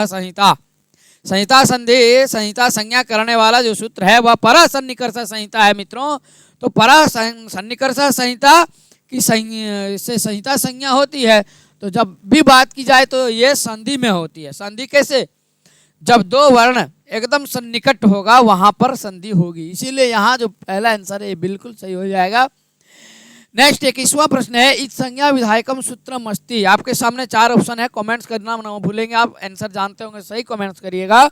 संहिता। संहिता संधि संहिता संज्ञा करने वाला जो सूत्र है वह पर सन्निकर्ष संहिता है मित्रों। तो पर सन्निकर्ष संहिता की से संहिता संज्ञा होती है। तो जब भी बात की जाए तो ये संधि में होती है। संधि कैसे? जब दो वर्ण एकदम सन्निकट होगा वहां पर संधि होगी। इसीलिए यहाँ जो पहला आंसर है ये बिल्कुल सही हो जाएगा। नेक्स्ट 21वां प्रश्न है, इस संज्ञा विधायकम सूत्रम अस्ति। आपके सामने 4 ऑप्शन है, कमेंट्स करना ना भूलेंगे। आप आंसर जानते होंगे, सही कमेंट्स करिएगा।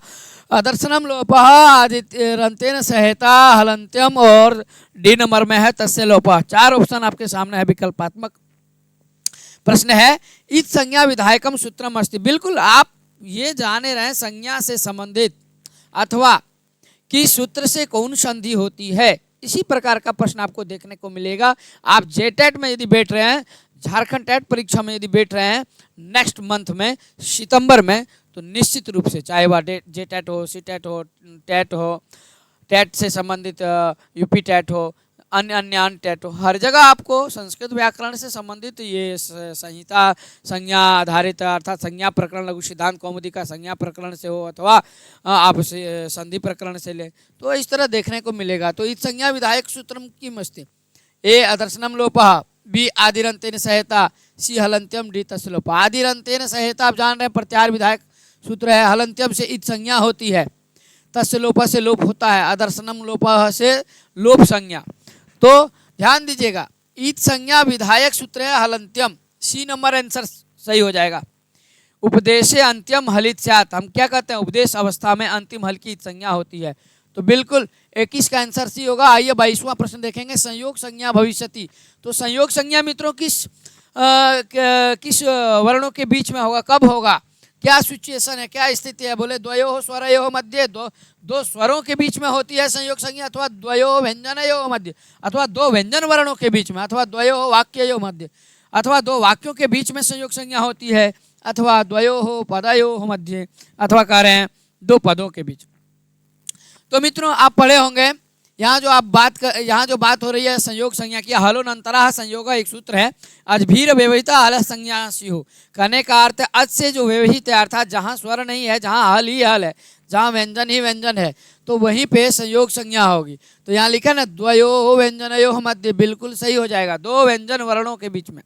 दर्शनम लोपः आदित्यरंतेन सहेता हलंत्यम और डी नंबर में है तस्य लोपः। 4 ऑप्शन आपके सामने है, विकल्पात्मक प्रश्न है। इस संज्ञा विधायकम सूत्रम अस्ति। बिल्कुल आप ये जाने रहे संज्ञा से संबंधित अथवा किस सूत्र से कौन संधि होती है, इसी प्रकार का प्रश्न आपको देखने को मिलेगा। आप जेटेट में यदि बैठ रहे हैं, झारखंड टेट परीक्षा में यदि बैठ रहे हैं नेक्स्ट मंथ में सितंबर में, तो निश्चित रूप से चाहे वह जेटेट हो, सीटेट हो, टेट हो, टेट से संबंधित यूपी टेट हो, अन्य टेट हो, हर जगह आपको संस्कृत व्याकरण से संबंधित ये संहिता संज्ञा आधारित अर्थात संज्ञा प्रकरण लघु सिद्धांत कौमुदी का संज्ञा प्रकरण से हो अथवा आप संधि प्रकरण से ले, तो इस तरह देखने को मिलेगा। तो इस संज्ञा विधायक सूत्रम की मस्ती ए अदर्शनम लोपः, बी आदिरंतेन सहेता, सी हलंत्यम, डी तस्य लोपः। आदिरंतेन सहेता आप जान रहे हैं प्रत्यार विधायक सूत्र है। हलंत्यम से इत संज्ञा होती है, तस्य लोपः से लोप होता है, अदर्शनम लोपः से लोप संज्ञा। तो ध्यान दीजिएगा, ईद संज्ञा विधायक सूत्र है हलंत्यम, सी नंबर आंसर सही हो जाएगा। उपदेशे अंत्यम हलित स्यात्, हम क्या कहते हैं, उपदेश अवस्था में अंतिम हल की संज्ञा होती है। तो बिल्कुल 21 का आंसर सी होगा। आइए 22वां प्रश्न देखेंगे, संयोग संज्ञा भविष्यति। तो संयोग संज्ञा मित्रों किस वर्णों के बीच में होगा, कब होगा, क्या सिचुएशन है, क्या स्थिति है? बोले द्वयोः स्वरयोः मध्य, दो स्वरों के बीच में होती है संयोग संज्ञा, अथवा द्वयोः व्यंजनयोः मध्य, अथवा दो व्यंजन वर्णों के बीच में, अथवा द्वयोः वाक्ययोः मध्य, अथवा दो वाक्यों के बीच में संयोग संज्ञा होती है, अथवा द्वयोः पदयोः मध्य, अथवा कह रहे हैं दो पदों के बीच। तो मित्रों आप पढ़े होंगे, यहाँ जो बात हो रही है संयोग संज्ञा की, हलोनंतरा संयोग एक सूत्र है। अजभीर व्यवहिता हल संज्ञा स्युः, कहने का अर्थ अज से जो व्यवहित है अर्थात जहाँ स्वर नहीं है, जहाँ हल ही हल है, जहाँ व्यंजन ही व्यंजन है, तो वहीं पे संयोग संज्ञा होगी। तो यहाँ लिखा ना द्वयोः व्यंजनयोः मध्य, बिल्कुल सही हो जाएगा, दो व्यंजन वर्णों के बीच में।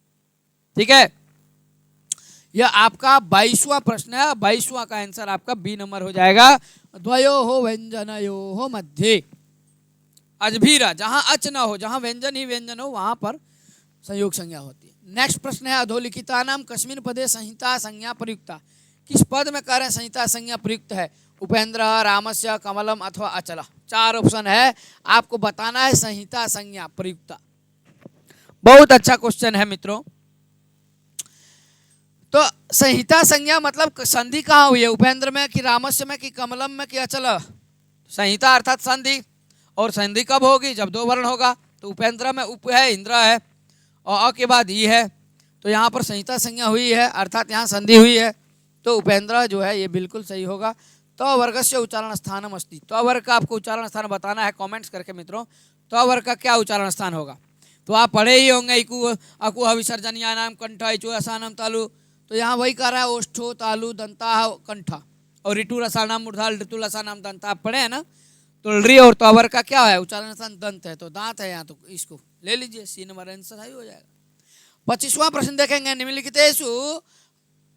ठीक है, यह आपका 22वां प्रश्न है। 22वां का आंसर आपका बी नंबर हो जाएगा, द्वयोः व्यंजनयोः मध्य। अजभीरा, जहां अच न हो, जहां व्यंजन ही व्यंजन हो, वहां पर संयोग संज्ञा होती है। नेक्स्ट प्रश्न है, अधोलिखिता नाम कस्मिन् पदे संहिता संज्ञा प्रयुक्ता। किस पद में कह रहे हैं संहिता संज्ञा प्रयुक्त है? उपेंद्र, रामस्य, कमलम अथवा अचल। 4 ऑप्शन है, आपको बताना है संहिता संज्ञा प्रयुक्ता। बहुत अच्छा क्वेश्चन है मित्रों। तो संहिता संज्ञा मतलब संधि कहाँ हुई है, उपेंद्र में कि रामस्य में कि कमलम में कि अचल? संहिता अर्थात संधि, और संधि कब होगी, जब दो वर्ण होगा। तो उपेंद्र में उप है, इंद्र है, और अ के बाद ई है, तो यहाँ पर संहिता संज्ञा हुई है अर्थात यहाँ संधि हुई है। तो उपेंद्र जो है ये बिल्कुल सही होगा। तो वर्ग से उच्चारण स्थानम अस्ति, तो वर्ग का आपको उच्चारण स्थान बताना है कमेंट्स करके मित्रों। तो वर्ग का क्या उच्चारण स्थान होगा? तो आप पढ़े ही होंगे, इकु अकुह विसर्जनिया नाम कंठ, इचु रसानाम तालु। तो यहाँ वही कह रहा है, ओष्ठो तालु दंता कंठ, और ऋतु रसानाम मूर्धाल ऋतु रसानाम दंता, आप पढ़े हैं ना। तो री और तवर का क्या है, उच्चारण स्थान दंत है, तो दांत है यहाँ, तो इसको ले लीजिए, सी नंबर आंसर सही हो जाएगा। 25वां प्रश्न देखेंगे, निम्नलिखितेषु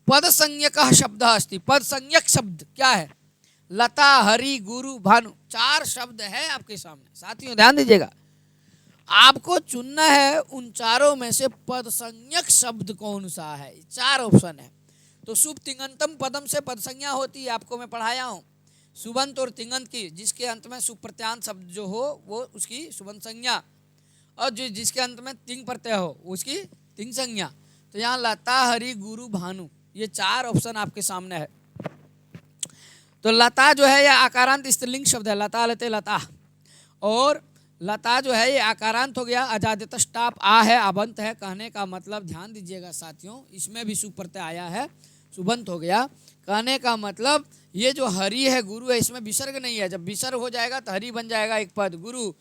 पद संज्ञक शब्द अस्ति। पद संज्ञक शब्द क्या है? लता, हरि, गुरु, भानु, 4 शब्द है आपके सामने। साथियों ध्यान दीजिएगा, आपको चुनना है उन चारों में से पद संज्ञक शब्द कौन सा है। 4 ऑप्शन है। तो शुभ तिङंतम पदम से पद संज्ञा होती है, आपको मैं पढ़ाया हूँ। सुबंत और तिङंत की, जिसके अंत में सुप्रत्यांत शब्द जो हो वो उसकी सुबंत संज्ञा, और जिसके अंत में तिंग प्रत्यय हो उसकी तिंग संज्ञा। तो यहाँ लता, हरि, गुरु, भानु, ये 4 ऑप्शन आपके सामने है। तो लता जो है यह आकारांत स्त्रीलिंग शब्द है, लता लते लता, और लता जो है ये आकारांत हो गया, अजादित स्टाप आ है, अबंत है। कहने का मतलब ध्यान दीजिएगा साथियों, इसमें भी सुप्रत्यय आया है, सुबंत हो गया। कहने का मतलब ये जो हरि है, गुरु है, इसमें विसर्ग नहीं है। जब विसर्ग हो जाएगा तो हरि बन जाएगा एक पद, गुरु,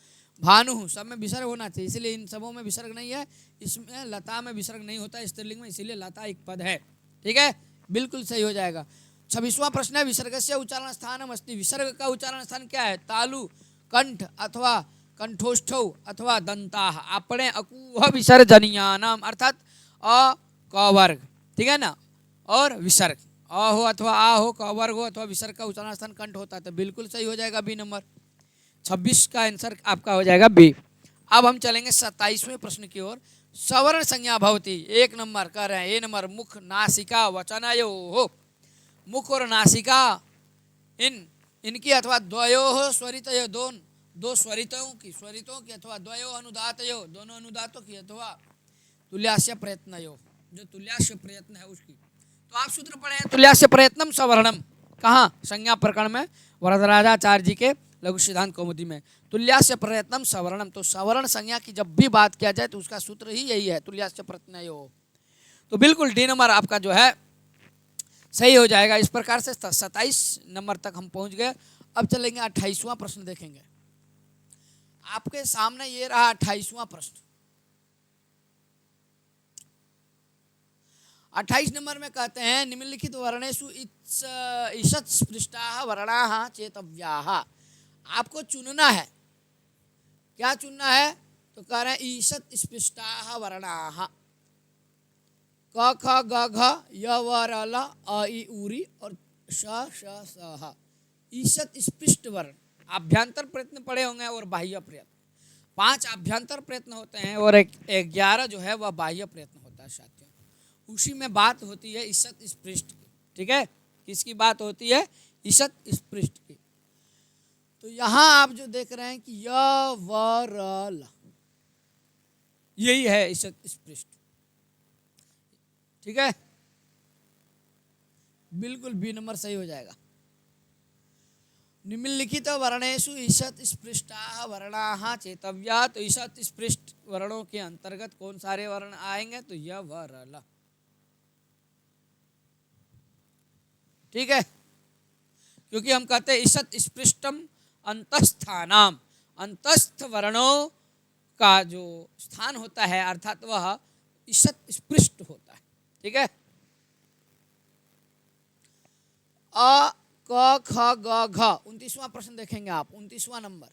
भानु, सब में विसर्ग होना चाहिए, इसलिए इन सबों में विसर्ग नहीं है। इसमें लता में विसर्ग नहीं होता है स्त्रीलिंग में, इसीलिए लता एक पद है। ठीक है, बिल्कुल सही हो जाएगा। 26वां प्रश्न है विसर्गस्य उच्चारण स्थानम अस्ति। विसर्ग का उच्चारण स्थान क्या है? तालु, कंठ अथवा कंठोष्ठौ अथवा दंताः। आपणे अकुह विसर्जनीयानाम अर्थात अ क वर्ग, ठीक है ना, और विसर्ग अ हो अथवा आ हो, क वर्ग हो अथवा विसर्ग का उच्चारण स्थान कंठ होता है, तो बिल्कुल सही हो जाएगा बी नंबर। 26 का आंसर आपका हो जाएगा बी। अब हम चलेंगे 27वें प्रश्न की ओर। सवर्ण संज्ञा भवति, 1 नंबर कर रहे हैं। ए नंबर मुख नासिका वचनयो हो। मुख और नासिका इनकी अथवा द्वयोः स्वरितयो, दो स्वरितों की अथवा द्वयोः अनुदातयो, दोनों अनुदातों की अथवा तुल्यास्य प्रयत्नयो, जो तुल्यास्य प्रयत्न है उसकी। तो आप सूत्र पढ़े हैं तुल्यास्य प्रयत्नम सवर्णम, कहाँ? संज्ञा प्रकरण में, वरदराजाचार्य जी के लघु सिद्धांत कौमुदी में। तुल्यास्य प्रयत्नम सवर्णम, तो सवर्ण संज्ञा की जब भी बात किया जाए तो उसका सूत्र ही यही है, तुल्यास्य प्रयत्नयो। तो बिल्कुल डी नंबर आपका जो है सही हो जाएगा। इस प्रकार से 27 नंबर तक हम पहुंच गए। अब चलेंगे 28वां प्रश्न देखेंगे। आपके सामने ये रहा 28वां प्रश्न। 28 नंबर में कहते हैं निम्नलिखित वर्णेषु ईषत् स्पृष्टाः वर्णाः चेतव्याः। आपको चुनना है, क्या चुनना है? तो कह रहे हैं ईषत् स्पृष्टाः वर्णाः, क ख ग घ य व र ल अ ई उ री और श श स ह। ईषत् स्पृष्ट वर्ण, आभ्यंतर प्रयत्न पढ़े होंगे और बाह्य प्रयत्न। 5 आभ्यंतर प्रयत्न होते हैं और 11 जो है वह बाह्य प्रयत्न होता है साथियों। उसी में बात होती है ईषत् स्पृष्ट की, ठीक है। किसकी बात होती है? ईषत् स्पृष्ट की। तो यहाँ आप जो देख रहे हैं कि य व र ल, यही है ईषत् स्पृष्ट, ठीक है। बिल्कुल बी नंबर सही हो जाएगा। निम्नलिखित वर्णेषु ईषत् स्पृष्टाः वर्णाः चेतव्या, तो ईषत् स्पृष्ट वर्णों के अंतर्गत कौन सारे वर्ण आएंगे? तो य व र ल, ठीक है। क्योंकि हम कहते हैं ईषत् स्पृष्टम अंतस्थानाम, अंतस्थ वर्णों का जो स्थान होता है अर्थात वह ईषत् स्पृष्ट होता है, ठीक है। अ क ख ग घ 29वां प्रश्न देखेंगे आप, 29वां नंबर,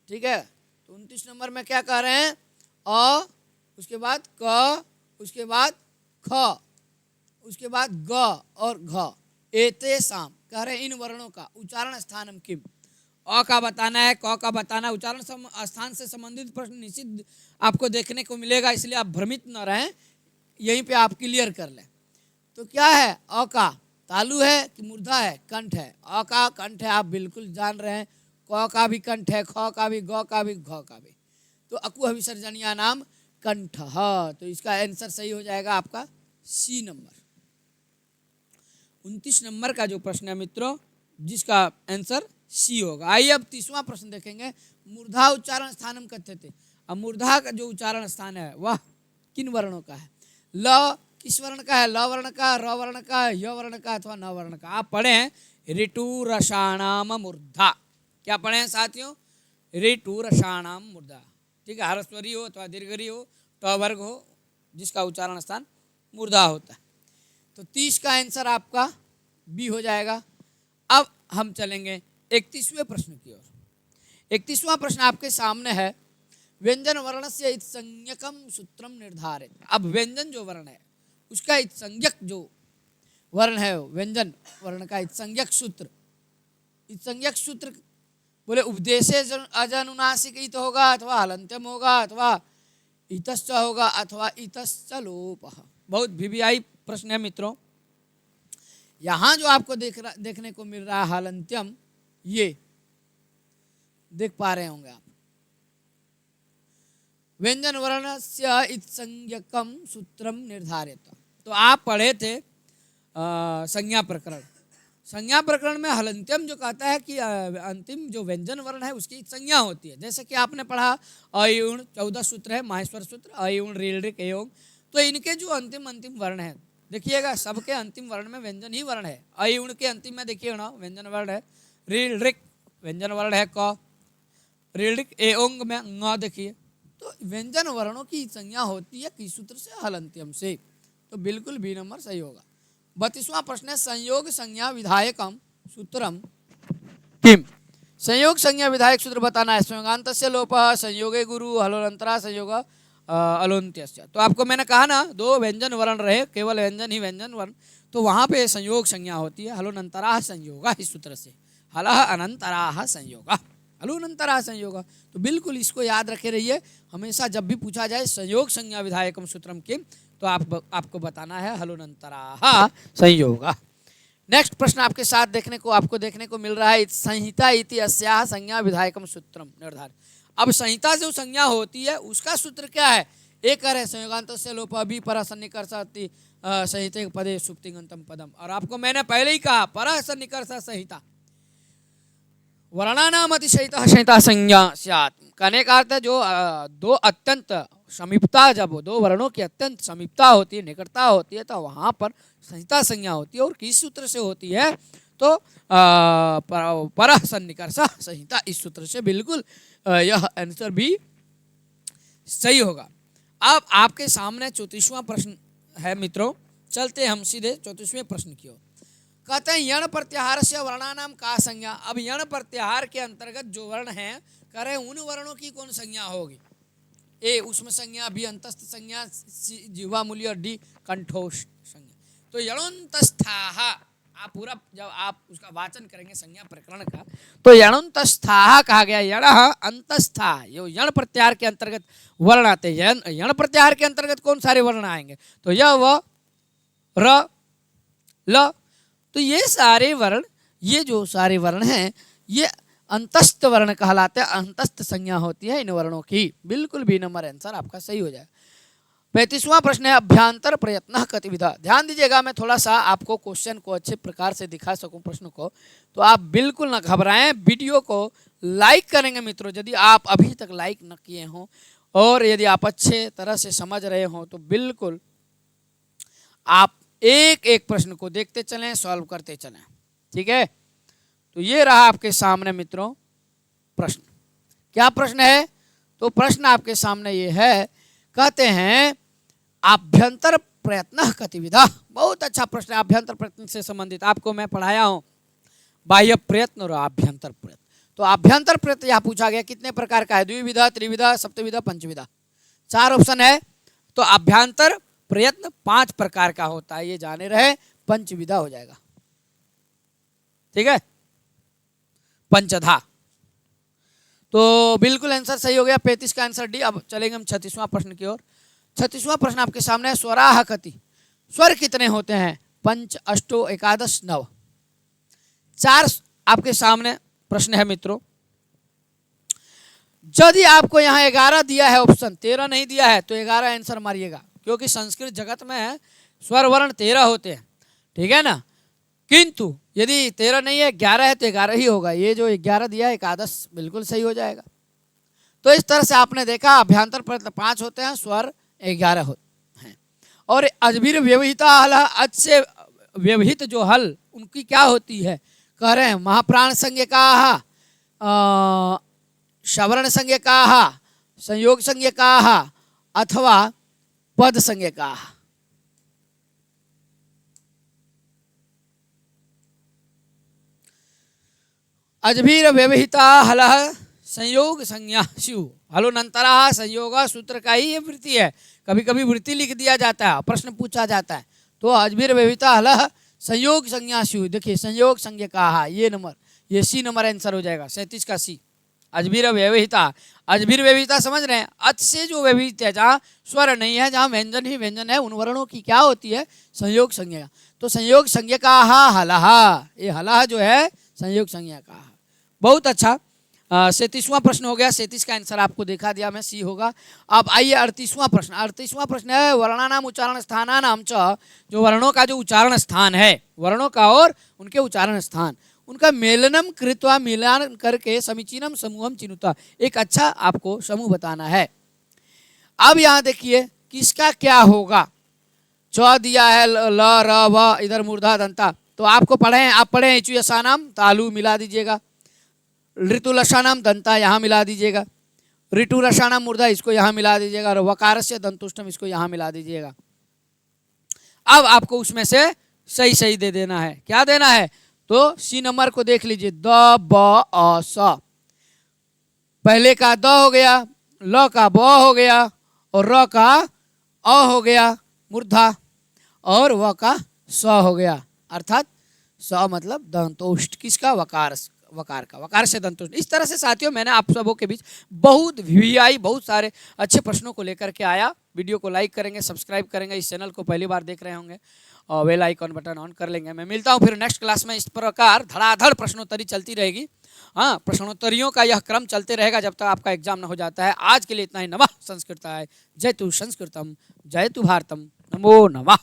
ठीक है। तो 29 नंबर में क्या कह रहे हैं? अ, उसके बाद क, उसके बाद ख, उसके बाद ग और घ। एते साम कह रहे हैं इन वर्णों का उच्चारण स्थानम किम। अ का बताना है, क का बताना है। उच्चारण स्थान से संबंधित प्रश्न निश्चित आपको देखने को मिलेगा, इसलिए आप भ्रमित न रहें, यहीं पे आप क्लियर कर लें। तो क्या है? अ का तालु है कि मूर्धा है? कंठ है। अ का कंठ है, आप बिल्कुल जान रहे हैं। क का भी कंठ है, ख का भी, ग का भी, घ का भी। तो अकुह विसर्जनीय नाम कंठ। तो इसका आंसर सही हो जाएगा आपका सी नंबर। 29 नंबर का जो प्रश्न है मित्रों, जिसका आंसर सी होगा। आइए अब 30वां प्रश्न देखेंगे। मूर्धा उच्चारण स्थानम कथ्य थे। अब मूर्धा का जो उच्चारण स्थान है वह किन वर्णों का है? ल किस वर्ण का है? ल वर्ण का, र वर्ण का, य वर्ण का अथवा न वर्ण का। आप पढ़े हैं ऋतु रसाणाम मूर्धा। क्या पढ़े हैं साथियों? ऋतु रसाणाम मूर्धा, ठीक है। ह्रस्वरी हो अथवा दीर्घरी हो, ट वर्ग हो, जिसका उच्चारण स्थान मूर्धा होता है। तो 30 का आंसर आपका बी हो जाएगा। अब हम चलेंगे 31वें प्रश्न की ओर। 31वां प्रश्न आपके सामने है। व्यंजन वर्ण से संज्ञकम सूत्रम निर्धारित। अब व्यंजन जो वर्ण है उसका संज्ञक जो वर्ण है, व्यंजन वर्ण का संज्ञक सूत्र, संज्ञक सूत्र बोले उपदेशे अजनुनासिक इत होगा अथवा हलंत्यम होगा अथवा इतश्च होगा अथवा इतश्च लोपः। बहुत वीवीआई प्रश्न है मित्रों। यहां जो आपको देखने को मिल रहा है हलंत्यम, ये देख पा रहे होंगे आप। व्यंजन वर्ण से इत्संज्ञकम सूत्रम निर्धारित। तो आप पढ़े थे संज्ञा प्रकरण। संज्ञा प्रकरण में हलंत्यम जो कहता है कि अंतिम जो व्यंजन वर्ण है उसकी संज्ञा होती है। जैसे कि आपने पढ़ा अयुण 14 सूत्र है, माहेश्वर सूत्र, अयुण रील ऋक एयोग। तो इनके जो अंतिम वर्ण है, देखिएगा सबके अंतिम वर्ण में व्यंजन ही वर्ण है। अयुण के अंतिम में देखिए ना व्यंजन वर्ण है। रील ऋक व्यंजन वर्ण है क। रील ऋक एओंग में ङ देखिए। तो व्यंजन वर्णों की संज्ञा होती है किस सूत्र से? हलंत्यम से। तो बिल्कुल बी नंबर सही होगा। 32वां प्रश्न है संयोग संज्ञा विधायकम सूत्रम किम। संयोग संज्ञा विधायक सूत्र बताना है। संयोगांतस्य लोपः संयोगे गुरु हलोरंतरा संयोग अलोन्त्यस्य। तो आपको मैंने कहा ना, दो व्यंजन वर्ण रहे, केवल व्यंजन ही व्यंजन वर्ण, तो वहां पे संयोग संज्ञा होती है। हलोनंतरा संयोगा, इस सूत्र से हलः अनंतरा संयोगा, हलोनंतरा संयोगा। तो बिल्कुल इसको याद रखे रहिए, हमेशा जब भी पूछा जाए संयोग संज्ञा विधायकम सूत्रम किम, तो आपको बताना है हलोनंतरा संयोगा। नेक्स्ट प्रश्न आपके साथ आपको देखने को मिल रहा है, संहिता इति अस्याः संज्ञा विधायकम सूत्रम निर्धारित। अब संहिता जो संज्ञा होती है उसका सूत्र क्या है? एक है संयोगांतस्य लोपः बी परः सन्निकर्षति संहिते पदे सुप्तिगंतम पदम। और आपको मैंने पहले ही कहा परः सन्निकर्ष संहिता वर्णानाम अतिशयितः संहिता संज्ञा स्यात्। कहने का अर्थ है जो दो अत्यंत समीपता, जब दो वर्णों की अत्यंत समीपता होती है, निकटता होती है, तो वहाँ पर संहिता संज्ञा होती है। और किस सूत्र से होती है? तो परः सन्निकर्ष संहिता, इस सूत्र से। बिल्कुल यह आंसर भी सही होगा। अब आपके सामने 34वां प्रश्न है मित्रों, चलते हम सीधे 34वें प्रश्न की ओर। कहते हैं यण प्रत्याहार से वर्णानाम का संज्ञा। अब यण प्रत्याहार के अंतर्गत जो वर्ण हैं, कह रहे उन वर्णों की कौन संज्ञा होगी? ए ऊष्म संज्ञा, बी अंतस्थ संज्ञा, सी जिह्वा मूल्य और डी कंठोष संज्ञा। तो यणोन्तस्थाः, आप पूरा जब आप उसका वाचन करेंगे संज्ञा प्रकरण का, तो यणोन्तस्थाः कहा गया। यण अंतस्था, ये यण प्रत्याहार के अंतर्गत वर्ण आते हैं। यण प्रत्याहार के अंतर्गत कौन सारे वर्ण आएंगे? तो य व र ल। तो ये सारे वर्ण, ये जो सारे वर्ण हैं, ये अंतस्थ वर्ण कहलाते हैं। अंतस्थ संज्ञा होती है इन वर्णों की। बिल्कुल बी नंबर आंसर आपका सही हो जाए। 35वां प्रश्न है अभ्यांतर प्रयत्न कतिविधा। ध्यान दीजिएगा, मैं थोड़ा सा आपको क्वेश्चन को अच्छे प्रकार से दिखा सकूं प्रश्न को, तो आप बिल्कुल ना घबराएं। वीडियो को लाइक करेंगे मित्रों, यदि आप अभी तक लाइक न किए हों और यदि आप अच्छे तरह से समझ रहे हों, तो बिल्कुल आप एक एक प्रश्न को देखते चलें, सॉल्व करते चलें। ठीक है, तो ये रहा आपके सामने मित्रों प्रश्न। क्या प्रश्न है? तो प्रश्न आपके सामने ये है, कहते हैं आभ्यंतर प्रयत्न कतिविधा। बहुत अच्छा प्रश्न है, आभ्यंतर प्रयत्न से संबंधित आपको मैं पढ़ाया हूं, बाह्य प्रयत्न और आभ्यंतर प्रयत्न। तो आभ्यंतर प्रयत्न यहां पूछा गया कितने प्रकार का है? द्विविधा, त्रिविधा, सप्तविधा, पंचविधा, 4 ऑप्शन है। तो आभ्यंतर प्रयत्न 5 प्रकार का होता है, ये जाने रहे। पंचविधा हो जाएगा, ठीक है, पंचधा। तो बिल्कुल आंसर सही हो गया, 35 का आंसर डी। अब चलेंगे हम 36वां प्रश्न की ओर। 36वां प्रश्न आपके सामने है, स्वराः कति। स्वर कितने होते हैं? 5, 8, 11, 9। 4 आपके सामने प्रश्न है मित्रों। यदि आपको यहाँ 11 दिया है ऑप्शन, 13 नहीं दिया है, तो 11 आंसर मारिएगा, क्योंकि संस्कृत जगत में स्वर वर्ण 13 होते हैं, ठीक है ना। किंतु यदि 13 नहीं है, 11 है, तो 11 ही होगा। ये जो 11 दिया है, 11 बिल्कुल सही हो जाएगा। तो इस तरह से आपने देखा अभ्यंतर प्रयत्न 5 होते हैं, स्वर 11 होते हैं। और अजभिर व्यवहिता हल, अज से व्यवहित जो हल उनकी क्या होती है? कह रहे हैं महाप्राण संज्ञकाः, श्रवण संज्ञकाः, संयोग संज्ञकाः अथवा पद संज्ञकाः। अजभीर व्यवहिता हलः संयोग संज्ञा स्युः। हलोनंतरा संयोग सूत्र का ही ये वृत्ति है। कभी कभी वृत्ति लिख दिया जाता है, प्रश्न पूछा जाता है। तो अजभीर व्यवहिता हलः संयोग संज्ञा स्युः। देखिए संयोग संज्ञकाः, ये नंबर, ये सी नंबर आंसर हो जाएगा, 37 का सी। अजभीर व्यवहिता, अजभीर व्यवहिता समझ रहे हैं? अच से जो व्यवहित है, जहाँ स्वर नहीं है, जहाँ व्यंजन ही व्यंजन है, उन वर्णों की क्या होती है? संयोग संज्ञा। तो संयोग संज्ञकाः हलः, ये हलः जो है संयोग संज्ञकाः। बहुत अच्छा। 37वां प्रश्न हो गया। 37 का आंसर आपको देखा दिया मैं, सी होगा। अब आइए 38वां प्रश्न। 38वां प्रश्न है वर्णानाम उच्चारण स्थानानाम च। जो वर्णों का जो उच्चारण स्थान है, वर्णों का और उनके उच्चारण स्थान, उनका मेलनम कृत्वा, मिलान करके समीचीनम समूहम चिनुता। एक अच्छा आपको समूह बताना है। अब यहाँ देखिए किसका क्या होगा। च दिया है, ल र व, इधर मूर्धा दंता। तो आपको पढ़े, आप पढ़े इचु यशानाम, तालु मिला दीजिएगा। ऋतु लशानाम दंता यहाँ मिला दीजिएगा। ऋतु रसानाम मूर्धा, इसको यहाँ मिला दीजिएगा। और वकारस्य दंतुष्टम, इसको यहाँ मिला दीजिएगा। अब आपको उसमें से सही सही दे देना है। क्या देना है? तो सी नंबर को देख लीजिए, द ब अ स। पहले का द हो गया, ल का ब हो गया और र का अ हो गया मूर्धा, और व का स हो गया, अर्थात स मतलब दंतोष्ठ। किसका? वकार, वकार का, वकार से दंतोष्ठ। इस तरह से साथियों मैंने आप सबों के बीच बहुत वीआई, बहुत सारे अच्छे प्रश्नों को लेकर के आया। वीडियो को लाइक करेंगे, सब्सक्राइब करेंगे, इस चैनल को पहली बार देख रहे होंगे और बेल आइकॉन बटन ऑन कर लेंगे। मैं मिलता हूँ फिर नेक्स्ट क्लास में। इस प्रकार धड़ाधड़ प्रश्नोत्तरी चलती रहेगी। हाँ, प्रश्नोत्तरियों का यह क्रम चलते रहेगा जब तक आपका एग्जाम न हो जाता है। आज के लिए इतना ही। नमः संस्कृताय, जय तु संस्कृतम, जय तु भारतम, नमो नमः।